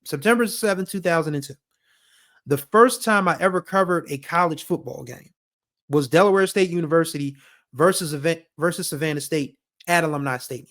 September 7th, 2002. The first time I ever covered a college football game was Delaware State University versus Savannah State at Alumni Stadium.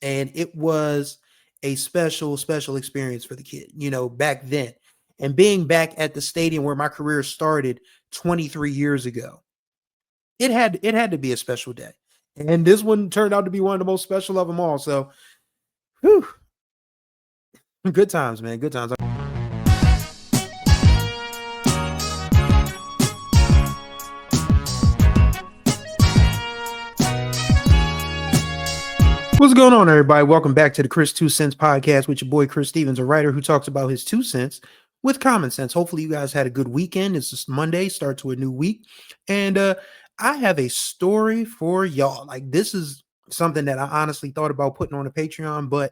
And it was a special experience for the kid, back then. And being back at the stadium where my career started 23 years ago, it had to be a special day. And this one turned out to be one of the most special of them all. So, whew, good times, man. Good times. What's going on, everybody? Welcome back to the Chris 2 Cents podcast with your boy Chris Stevens, a writer who talks about his 2 cents with common sense. Hopefully you guys had a good weekend. It's just Monday, start to a new week. And I have a story for y'all. Like, this is something that I honestly thought about putting on a Patreon, but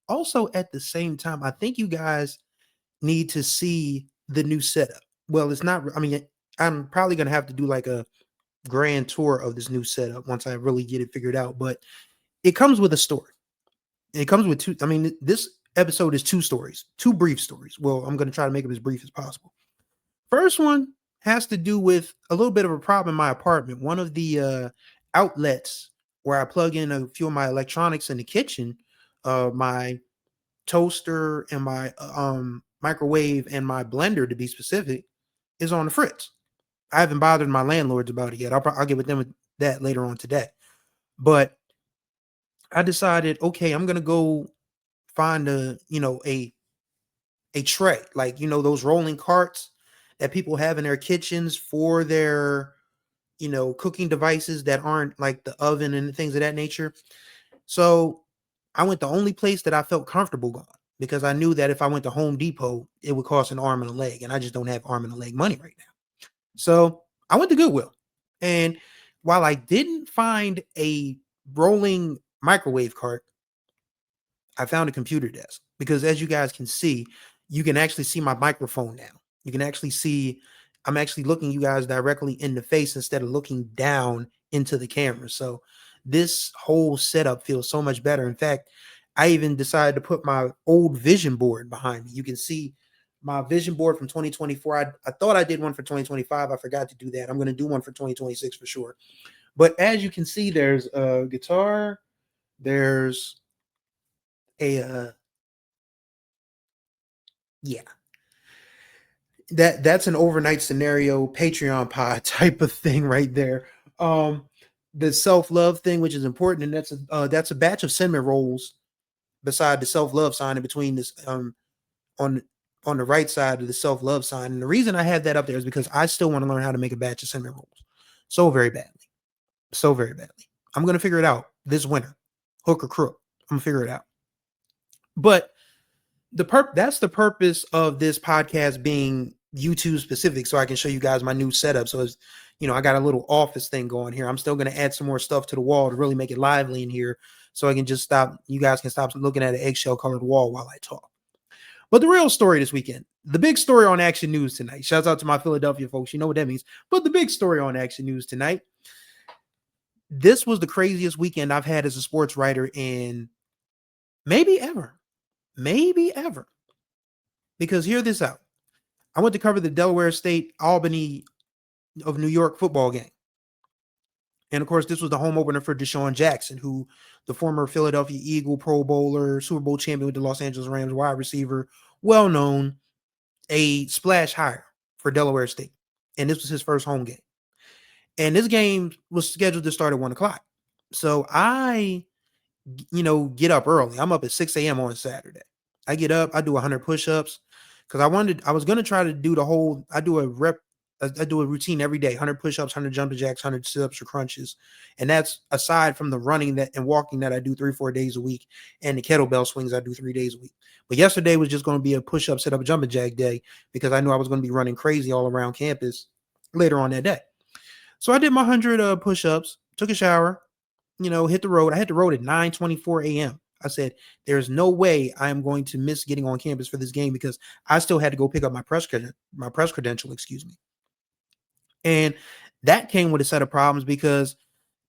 also at the same time, I think you guys need to see the new setup. Well, it's not, I'm probably going to have to do like a grand tour of this new setup once I really get it figured out, but it comes with a story. It comes with two. This episode is 2 stories, 2 brief stories. Well, I'm going to try to make them as brief as possible. First one has to do with a little bit of a problem in my apartment. One of the outlets where I plug in a few of my electronics in the kitchen, my toaster and my microwave and my blender, to be specific, is on the fritz. I haven't bothered my landlords about it yet. I'll get with them with that later on today. But I decided, okay, I'm gonna go find a tray, like those rolling carts that people have in their kitchens for their cooking devices that aren't like the oven and things of that nature. So I went the only place that I felt comfortable going, because I knew that if I went to Home Depot, it would cost an arm and a leg, and I just don't have arm and a leg money right now. So I went to Goodwill, and while I didn't find a rolling microwave cart, I found a computer desk, because as you guys can see, you can actually see my microphone now. You can actually see I'm actually looking you guys directly in the face instead of looking down into the camera. So this whole setup feels so much better. In fact, I even decided to put my old vision board behind me. You can see my vision board from 2024. I thought I did one for 2025. I forgot to do that. I'm going to do one for 2026 for sure. But as you can see, there's a guitar. There's a that's an overnight scenario Patreon pod type of thing right there. The self-love thing, which is important, and that's a batch of cinnamon rolls beside the self-love sign in between this on the right side of the self-love sign. And the reason I have that up there is because I still want to learn how to make a batch of cinnamon rolls so very badly. I'm going to figure it out this winter, hook or crook. I'm gonna figure it out. But that's the purpose of this podcast being YouTube specific, so I can show you guys my new setup. So it's, I got a little office thing going here. I'm still going to add some more stuff to the wall to really make it lively in here, so I can just you guys can stop looking at an eggshell colored wall while I talk. But the real story this weekend, the big story on Action News tonight. Shouts out to my Philadelphia folks. You know what that means. But the big story on Action News tonight. This was the craziest weekend I've had as a sports writer in maybe ever. Because hear this out. I went to cover the Delaware State Albany of New York football game. And of course, this was the home opener for Deshaun Jackson, who the former Philadelphia Eagle, Pro Bowler, Super Bowl champion with the Los Angeles Rams, wide receiver, well known, a splash hire for Delaware State. And this was his first home game. And this game was scheduled to start at 1:00. So I get up early. I'm up at 6 a.m. on Saturday. I get up, I do 100 push-ups, because I was going to try to do I do a routine every day, 100 push-ups, 100 jumping jacks, 100 sit-ups or crunches. And that's aside from the running and walking that I do 3-4 days a week, and the kettlebell swings I do 3 days a week. But yesterday was just going to be a push-up, sit-up, jumping jack day, because I knew I was going to be running crazy all around campus later on that day. So I did my 100 push-ups, took a shower, hit the road. I hit the road at 9:24 a.m. I said, there's no way I am going to miss getting on campus for this game, because I still had to go pick up my press credential, And that came with a set of problems, because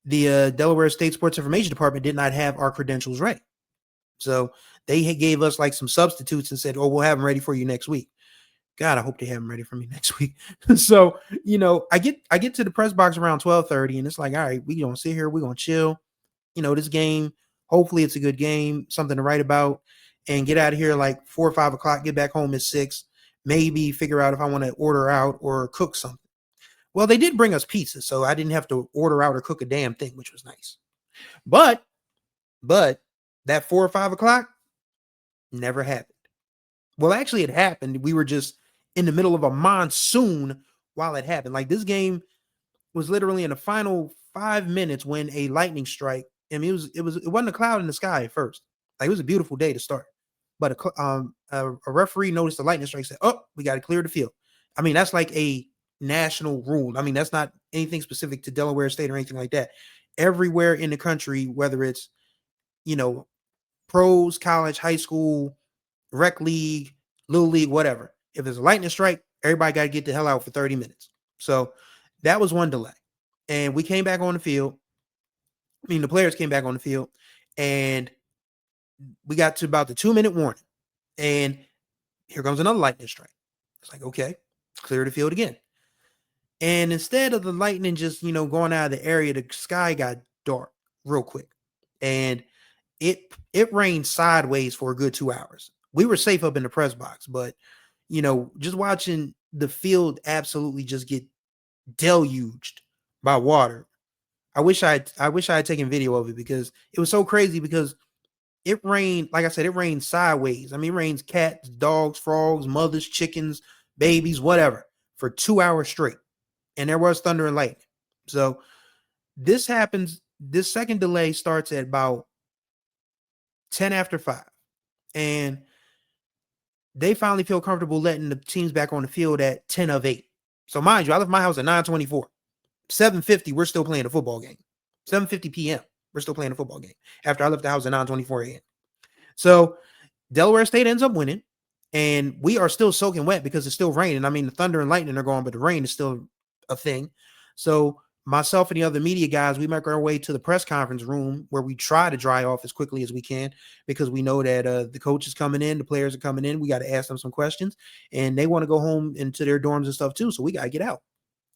the Delaware State Sports Information Department did not have our credentials ready. So they gave us like some substitutes and said, "Oh, we'll have them ready for you next week." God, I hope they have them ready for me next week. So, I get to the press box around 12:30, and it's like, all right, we gonna sit here, we gonna chill. This game. Hopefully, it's a good game, something to write about, and get out of here like 4 or 5 o'clock. Get back home at 6. Maybe figure out if I want to order out or cook something. Well, they did bring us pizza, so I didn't have to order out or cook a damn thing, which was nice. But that 4 or 5 o'clock never happened. Well, actually, it happened. We were just in the middle of a monsoon while it happened. Like this game was literally in the final 5 minutes when a lightning strike. I mean, it wasn't a cloud in the sky at first. Like it was a beautiful day to start, but a referee noticed the lightning strike. Said, "Oh, we got to clear the field." I mean, that's like a national rule. I mean, that's not anything specific to Delaware State or anything like that. Everywhere in the country, whether it's you know pros, college, high school, rec league, little league, whatever. If there's a lightning strike, everybody got to get the hell out for 30 minutes. So that was one delay. And we came back on the field. I mean, the players came back on the field, and we got to about the 2-minute warning. And here comes another lightning strike. It's like, okay, clear the field again. And instead of the lightning just, going out of the area, the sky got dark real quick. And it rained sideways for a good 2 hours. We were safe up in the press box, but just watching the field absolutely just get deluged by water. I wish I had taken video of it because it was so crazy because it rained, like I said, it rained sideways. I mean, it rains cats, dogs, frogs, mothers, chickens, babies, whatever, for 2 hours straight. And there was thunder and lightning. So this happens, this second delay starts at about 10 after 5. And they finally feel comfortable letting the teams back on the field at 10 of 8. So mind you, I left my house at 9:24. 7:50, we're still playing a football game. 7:50 p.m., we're still playing a football game after I left the house at 9:24 a.m. So Delaware State ends up winning, and we are still soaking wet because it's still raining. I mean, the thunder and lightning are gone, but the rain is still a thing. So myself and the other media guys, we make our way to the press conference room where we try to dry off as quickly as we can because we know that the coach is coming in, the players are coming in. We got to ask them some questions, and they want to go home into their dorms and stuff too. So we got to get out,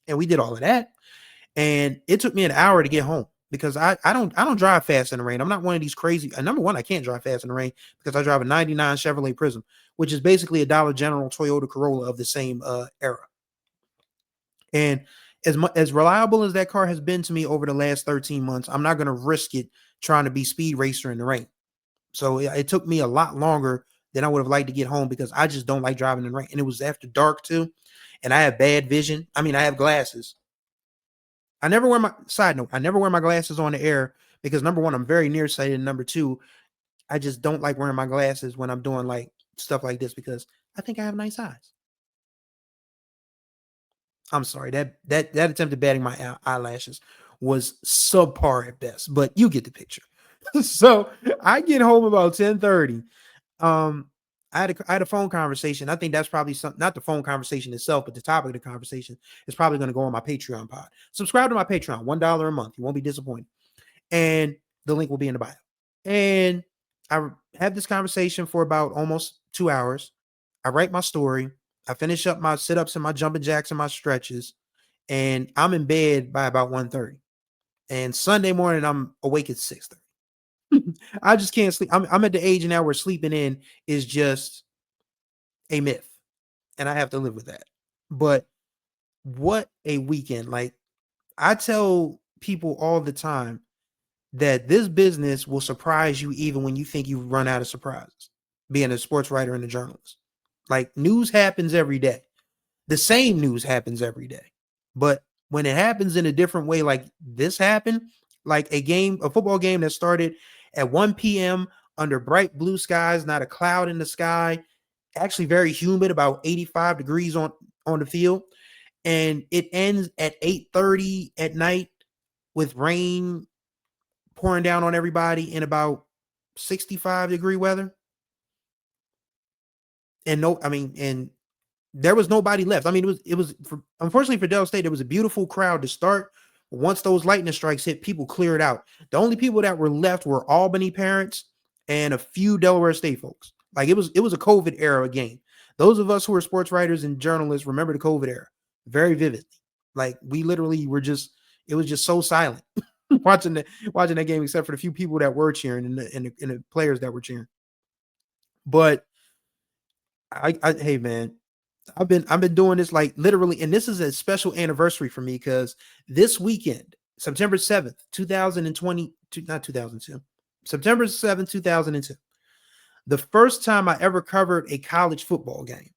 and we did all of that. And it took me an hour to get home because I don't drive fast in the rain. I'm not one of these crazy. Number one, I can't drive fast in the rain because I drive a '99 Chevrolet Prism, which is basically a Dollar General Toyota Corolla of the same era. And as reliable as that car has been to me over the last 13 months, I'm not going to risk it trying to be speed racer in the rain. So it took me a lot longer than I would have liked to get home because I just don't like driving in the rain. And it was after dark too. And I have bad vision. I mean, I have glasses. I never wear my glasses on the air because number one, I'm very nearsighted. And number two, I just don't like wearing my glasses when I'm doing like stuff like this because I think I have nice eyes. I'm sorry, that attempt at batting my eyelashes was subpar at best, but you get the picture. So I get home about 10:30. I had a phone conversation. I think that's probably not the phone conversation itself, but the topic of the conversation is probably going to go on my Patreon pod. Subscribe to my Patreon, $1 a month. You won't be disappointed. And the link will be in the bio. And I have this conversation for about almost 2 hours. I write my story. I finish up my sit-ups and my jumping jacks and my stretches. And I'm in bed by about 1:30. And Sunday morning, I'm awake at 6:30. I just can't sleep. I'm at the age now where sleeping in is just a myth. And I have to live with that. But what a weekend. Like I tell people all the time that this business will surprise you even when you think you've run out of surprises, being a sports writer and a journalist. Like news happens every day. The same news happens every day. But when it happens in a different way, like this happened, like a football game that started at 1 p.m. under bright blue skies, not a cloud in the sky, actually very humid, about 85 degrees on the field. And it ends at 8:30 at night with rain pouring down on everybody in about 65-degree weather. And there was nobody left. I mean, unfortunately for Del State, there was a beautiful crowd to start. Once those lightning strikes hit, people cleared out. The only people that were left were Albany parents and a few Delaware State folks. Like it was a COVID era game. Those of us who are sports writers and journalists remember the COVID era very vividly. Like we literally were just, it was just so silent watching that game, except for the few people that were cheering and the players that were cheering. But hey man, I've been doing this like literally, and this is a special anniversary for me because this weekend, September 7th, 2020, not 2002, September 7th, 2002, the first time I ever covered a college football game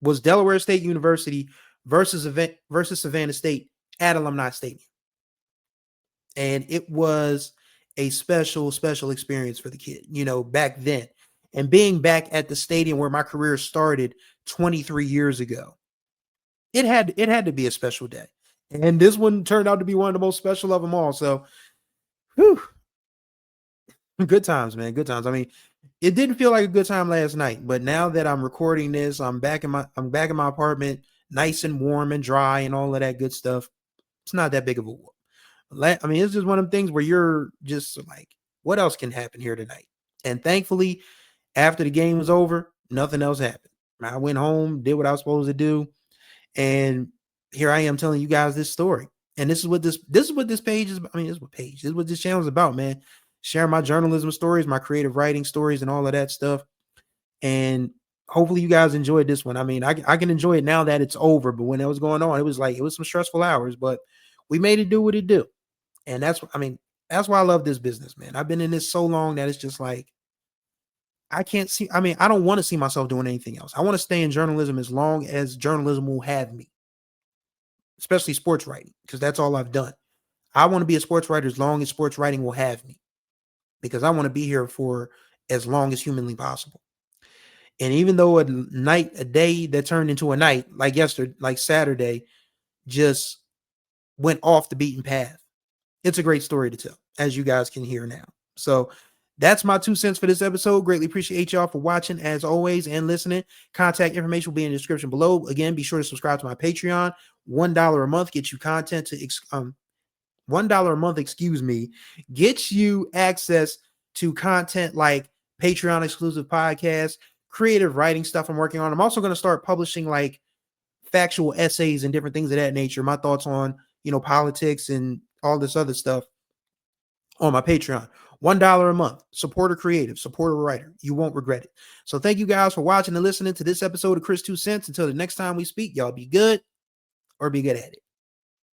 was Delaware State University versus Savannah State at Alumni Stadium. And it was a special experience for the kid, back then. And being back at the stadium where my career started 23 years ago, it had to be a special day. And this one turned out to be one of the most special of them all. So, whew, good times, man. Good times. I mean, it didn't feel like a good time last night, but now that I'm recording this, I'm back in my apartment, nice and warm and dry and all of that good stuff. It's not that big of a whoop. I mean, it's just one of them things where you're just like, what else can happen here tonight? And thankfully, after the game was over, nothing else happened. I went home, did what I was supposed to do, and here I am telling you guys this story. And this is what this page is. I mean, this is what this channel is about, man. Sharing my journalism stories, my creative writing stories, and all of that stuff. And hopefully you guys enjoyed this one. I mean, I can enjoy it now that it's over, but when it was going on, it was some stressful hours, but we made it do what it do. And that's why I love this business, man. I've been in this so long that it's just like, I don't want to see myself doing anything else. I want to stay in journalism as long as journalism will have me, especially sports writing, because that's all I've done. I want to be a sports writer as long as sports writing will have me, because I want to be here for as long as humanly possible. And even though a day that turned into a night, like Saturday, just went off the beaten path, it's a great story to tell, as you guys can hear now. So that's my 2 cents for this episode. Greatly appreciate y'all for watching, as always, and listening. Contact information will be in the description below. Again, be sure to subscribe to my Patreon. $1 a month gets you content to $1 a month, gets you access to content like Patreon exclusive podcasts, creative writing stuff I'm working on. I'm also going to start publishing like factual essays and different things of that nature. My thoughts on, politics and all this other stuff on my Patreon. $1 a month. Support a creative, support a writer. You won't regret it. So thank you guys for watching and listening to this episode of Chris 2 Cents. Until the next time we speak, y'all be good or be good at it.